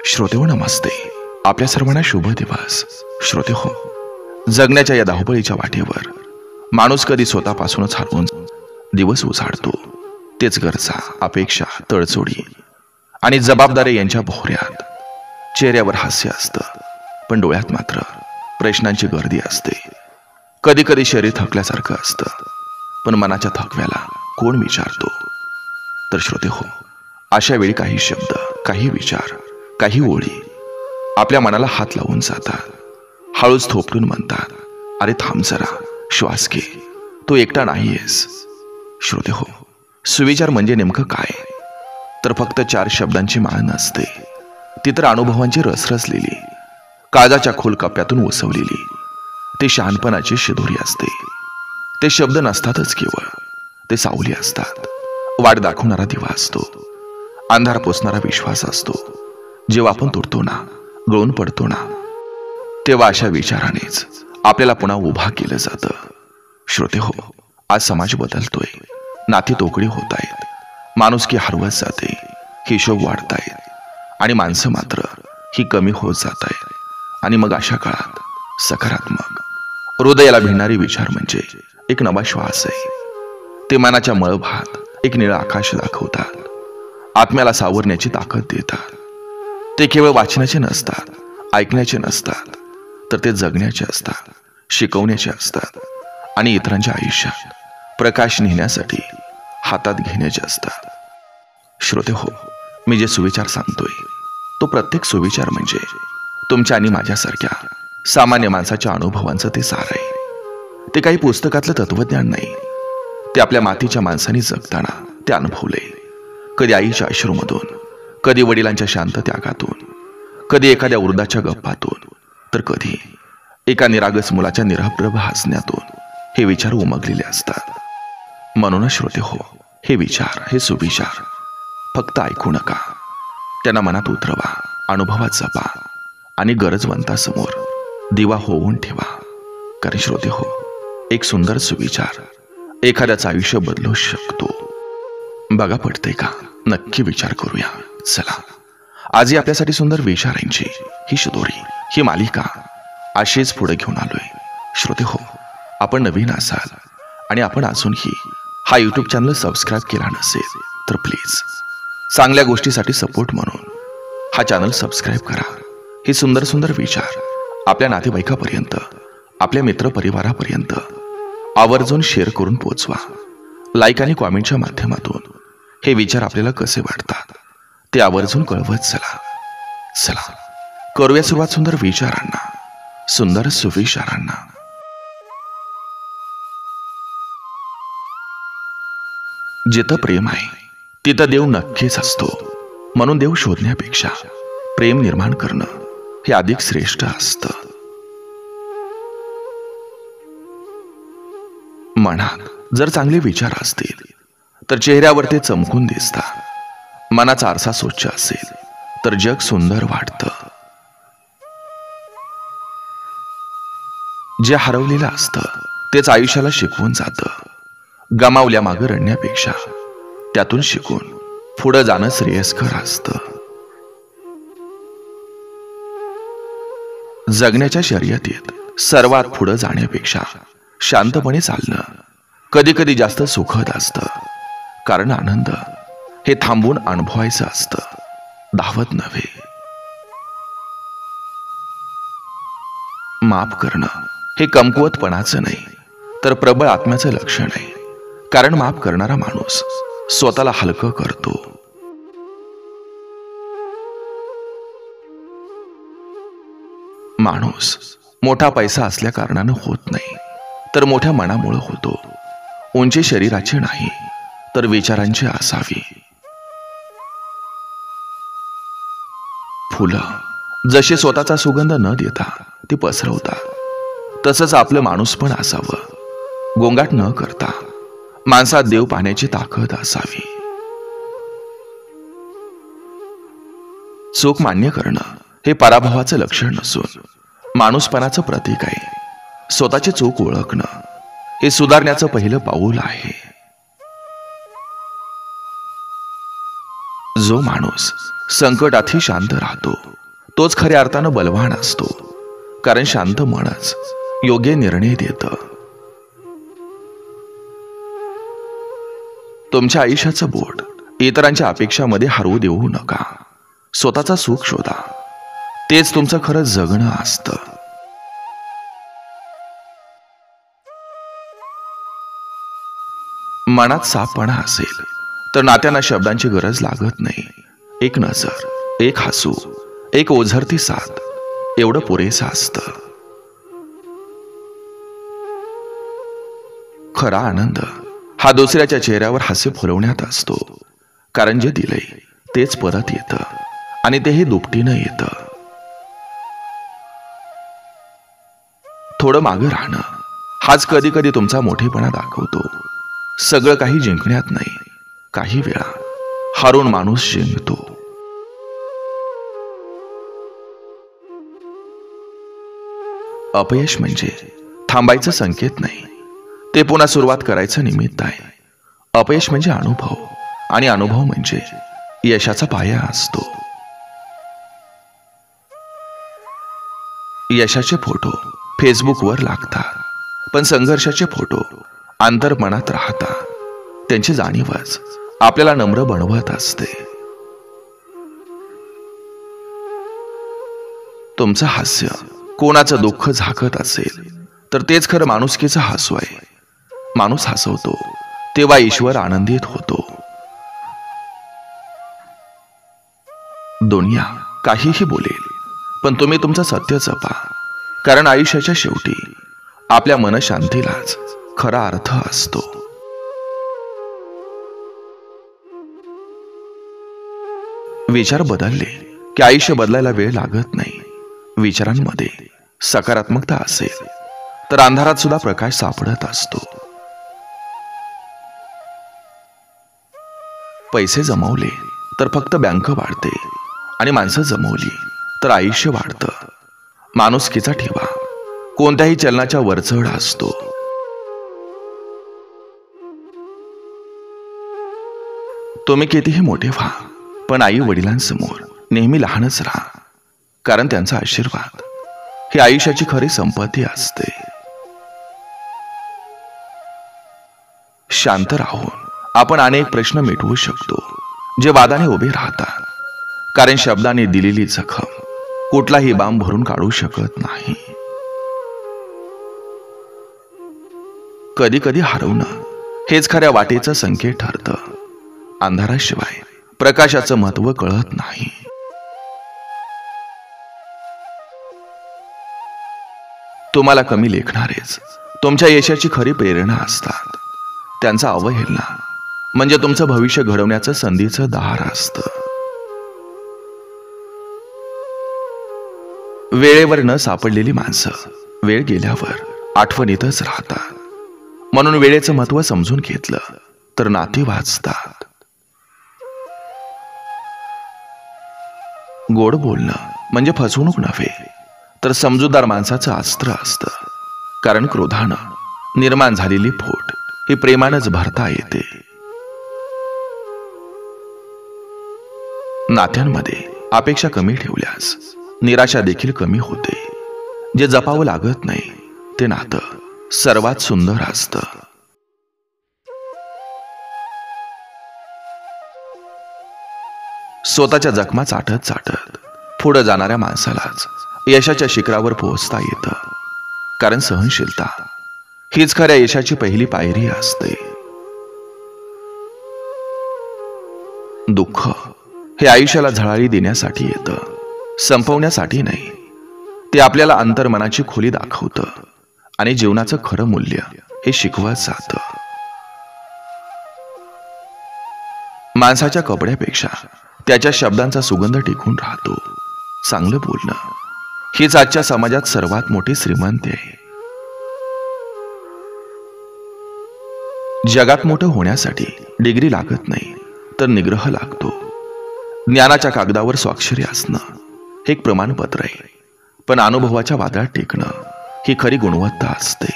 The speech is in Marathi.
श्रोतेहो नमस्ते. आपल्या सर्वांना शुभ दिवस. श्रोतेहो, जगण्याच्या या धावपळीच्या वाटेवर माणूस कधी स्वतःपासूनच हरवून दिवस उजाडतो. तेच गरजा, अपेक्षा, तडजोडी आणि जबाबदारी यांच्या भोवऱ्यात चेहऱ्यावर हास्य असतं, पण डोळ्यात मात्र प्रश्नांची गर्दी असते. कधी कधी शरीर थकल्यासारखं असतं, पण मनाच्या थकव्याला कोण विचारतो? तर श्रोतेहो, अशा वेळी काही शब्द, काही विचार, काही ओळी आपल्या मनाला हात लावून जातात. हळूच थोपटून म्हणतात, अरे थांब जरा, श्वास घे, तू एकटा नाहीयेस. श्रोतेहो, सुविचार म्हणजे नेमकं काय? तर फक्त 4 शब्दांची माळ नसते. ती तर अनुभवांची रसरसलेली, काळजाच्या खोल कप्प्यातून उसवलेली ते शहाणपणाची शिदोरी असते. ते शब्द नसतातच केवळ, ते सावली असतात. वाट दाखवणारा दिवा असतो, अंधार पोचणारा विश्वास असतो. जेव्हा आपण तुटतो ना, गळून पडतो ना, तेव्हा अशा विचारानेच आपल्याला पुन्हा उभा केलं जातं. श्रोतेहो, आज समाज बदलतोय, नाती तोकडी होत आहेत, माणुसकी हरवत जाते, हिशोब वाढतायत आणि माणसं मात्र ही कमी होत जात आहेत. आणि मग अशा काळात सकारात्मक, हृदयाला भिडणारी विचार म्हणजे एक नवा श्वास आहे. ते मनाच्या मळभात एक निळं आकाश दाखवतात, आत्म्याला सावरण्याची ताकद देतात. ते केवळ वाचनाचे नसतात, ऐकण्याचे नसतात, तर ते जगण्याचे असतात, शिकवण्याचे असतात आणि इतरांच्या आयुष्यात प्रकाश नेण्यासाठी हातात घेण्याचे असतात. श्रोतेहो, मी जे सुविचार सांगतोय तो प्रत्येक सुविचार म्हणजे तुमच्या आणि माझ्यासारख्या सामान्य माणसाच्या अनुभवांचं ते सार आहे. ते काही पुस्तकातलं तत्वज्ञान नाही. ते आपल्या मातीच्या माणसांनी जगताना ते अनुभवले. कधी आईच्या अश्रूमधून, कधी वडिलांच्या शांत त्यागातून, कधी एखाद्या वृद्धाच्या गप्पातून, तर कधी एका निरागस मुलाच्या निरभ्र हसण्यातून हे विचार उमगलेले असतात. म्हणूनच श्रोतेहो, हे विचार, हे सुविचार फक्त ऐकू नका, त्यांना मनात उतरवा, अनुभवात जपा आणि गरजवंतासमोर दिवा होऊन ठेवा. कारण श्रोतेहो, एक सुंदर सुविचार एखाद्याचं आयुष्य बदलू शकतो. बघा, पडते का? नक्की विचार करूया. चला, आजही आपल्यासाठी सुंदर विचारांची ही शिदोरी, ही मालिका अशीच पुढे घेऊन आलोय. श्रोतेहो, आपण नवीन असाल आणि आपण अजूनही हा यूट्यूब चॅनल सबस्क्राईब केला नसेल तर प्लीज चांगल्या गोष्टीसाठी सपोर्ट म्हणून हा चॅनल सबस्क्राईब करा. हे सुंदर सुंदर विचार आपल्या नातेवाईकापर्यंत, आपल्या मित्रपरिवारापर्यंत आवर्जून शेअर करून पोहोचवा. लाईक आणि कॉमेंटच्या माध्यमातून हे विचार आपल्याला कसे वाटतात ते आवर्जून कळवत चला. चला, करूया सुरुवात सुंदर विचारांना, सुंदर सुविचारांना. जिथं प्रेम आहे तिथं देव नक्कीच असतो. म्हणून देव शोधण्यापेक्षा प्रेम निर्माण करणं हे अधिक श्रेष्ठ असतं. मनात जर चांगले विचार असतील तर चेहऱ्यावर ते चमकून दिसतात. मनाचा आरसा स्वच्छ असेल तर जग सुंदर वाटतं. जे हरवलेलं असतं तेच आयुष्याला शिकवून जातं. गमावल्या मागे रडण्यापेक्षा त्यातून शिकून पुढे जाणं श्रेयस्कर असतं. जगण्याच्या शर्यतीत सर्वात पुढे जाण्यापेक्षा शांतपणे चालणं कधी कधी जास्त सुखद असतं. कारण आनंद हे थांबून अनुभवायचं असतं, धावत नव्हे. माफ करणं हे कमकुवतपणाचं नाही, तर प्रबळ आत्म्याचं लक्षण आहे. कारण माफ करणारा माणूस स्वतःला हलकं करतो. माणूस मोठा पैसा असल्या कारणानं होत नाही, तर मोठ्या मनामुळे होतो. उंची शरीराची नाही, तर विचारांची असावी. फुलं जशी स्वतःचा सुगंध न देता ती पसरवतात, तसंच आपलं माणूस पण असावं. गोंगाट न करता माणसात देव पाहण्याची ताकद असावी. चूक मान्य करणं हे पराभवाचं लक्षण नसून माणूसपणाचं प्रतीक आहे. स्वतःची चूक ओळखणं हे सुधारण्याचं पहिलं पाऊल आहे. जो माणूस संकटातही शांत राहतो तोच खऱ्या अर्थानं बलवान असतो, कारण शांत मनच योग्य निर्णय देतं. तुमच्या आयुष्याचं बोट इतरांच्या अपेक्षामध्ये हरवू देऊ नका. स्वतःचा सुख शोधा, तेच तुमचं खरं जगणं असतं. मनात साफपणा असेल तर नात्यांना शब्दांची गरज लागत नाही. एक नजर, एक हसू, एक ओझरती साथ एवढं पुरेसं असतं. खरा आनंद हा दुसऱ्याच्या चेहऱ्यावर हास्य फुलवण्यात असतो, कारण जे दिलंय तेच परत येतं आणि तेही दुपटीनं येतं. थोडं मागं राहणं हाच कधी कधी तुमचा मोठेपणा दाखवतो. सगळं काही जिंकण्यात नाही, काही वेळा हारून माणूस जिंकतो. अपयश म्हणजे थांबायचं संकेत नाही, ते पुन्हा सुरुवात करायचं निमित्त आहे. अपयश म्हणजे अनुभव, आणि अनुभव म्हणजे यशाचा पाया असतो. यशाचे फोटो फेसबुकवर लागतात, पण संघर्षाचे फोटो अंतर्मनात राहतात. त्यांची जाणीवच आपल्याला नम्र बनवत असते. तुमचं हास्य कोणाचं दुःख झाकत असेल तर तेच खरं माणुसकीचं हसू आहे. माणूस हसवतो तेव्हा ईश्वर आनंदित होतो. दुनिया काहीही बोलेल, पण तुम्ही तुमचं सत्य जपा, कारण आयुष्याच्या शेवटी आपल्या मनशांतीलाच खरा अर्थ असतो. विचार बदलले की आयुष्य बदलायला वेळ लागत नाही. विचारांमध्ये सकारात्मकता असेल तर अंधारात सुद्धा प्रकाश सापडत असतो. पैसे जमवले तर फक्त बँक वाढते, आणि माणसं जमवली तर आयुष्य वाढतं. माणुसकीचा ठेवा कोणत्याही चलनाच्या वरचढ असतो. तुम्ही कितीही मोठे व्हा, पण आई वडिलांसमोर नेहमी लहानच राहा, कारण त्यांचा आशीर्वाद ही आयुष्याची खरी संपत्ती असते. शांत राहून आपण अनेक प्रश्न मिटवू शकतो जे वादाने उभे राहतात, कारण शब्दाने दिलेली जखम कुठलाही बाम भरून काढू शकत नाही. कधी कधी हरवणं हेच खऱ्या वाटेचं संकेत ठरतं. अंधाराशिवाय प्रकाशाचं महत्व कळत नाही. तुम्हाला कमी लेखणारेच तुमच्या यशाची खरी प्रेरणा असतात. त्यांचा अवहेलना म्हणजे तुमचं भविष्य घडवण्याचं संधीचं दार असतं. वेळेवर न सापडलेली माणसं वेळ गेल्यावर आठवणीतच राहतात. म्हणून वेळेचं महत्व समजून घेतलं तर नाती वाचतात. गोड बोलणं म्हणजे फसवणूक नव्हे, तर समजूतदार माणसाचं अस्त्र असतं, कारण क्रोधानं निर्माण झालेली फूट ही प्रेमानंच भरता येते. नात्यांमध्ये अपेक्षा कमी ठेवल्यास निराशा देखील कमी होते. जे जपावं लागत नाही ते नातं सर्वात सुंदर असतं. स्वतःच्या जखमा चाटत चाटत पुढे जाणाऱ्या माणसालाच यशाच्या शिखरावर पोहोचता येतं, कारण सहनशीलता हीच खऱ्या यशाची पहिली पायरी असते. दुःख हे आयुष्याला झळाळी देण्यासाठी येतं, संपवण्यासाठी नाही. ते आपल्याला अंतर्मनाची खोली दाखवतं आणि जीवनाचं खरं मूल्य हे शिकवत जातं. माणसाच्या कपड्यापेक्षा त्याच्या शब्दांचा सुगंध टिकून राहतो. चांगलं बोलणं हीच आजच्या समाजात सर्वात मोठी श्रीमंती आहे. जगात मोठं होण्यासाठी डिग्री लागत नाही, तर निग्रह लागतो. ज्ञानाच्या कागदावर स्वाक्षरी असणं हे एक प्रमाणपत्र आहे, पण अनुभवाच्या वादळात टेकणं ही खरी गुणवत्ता असते.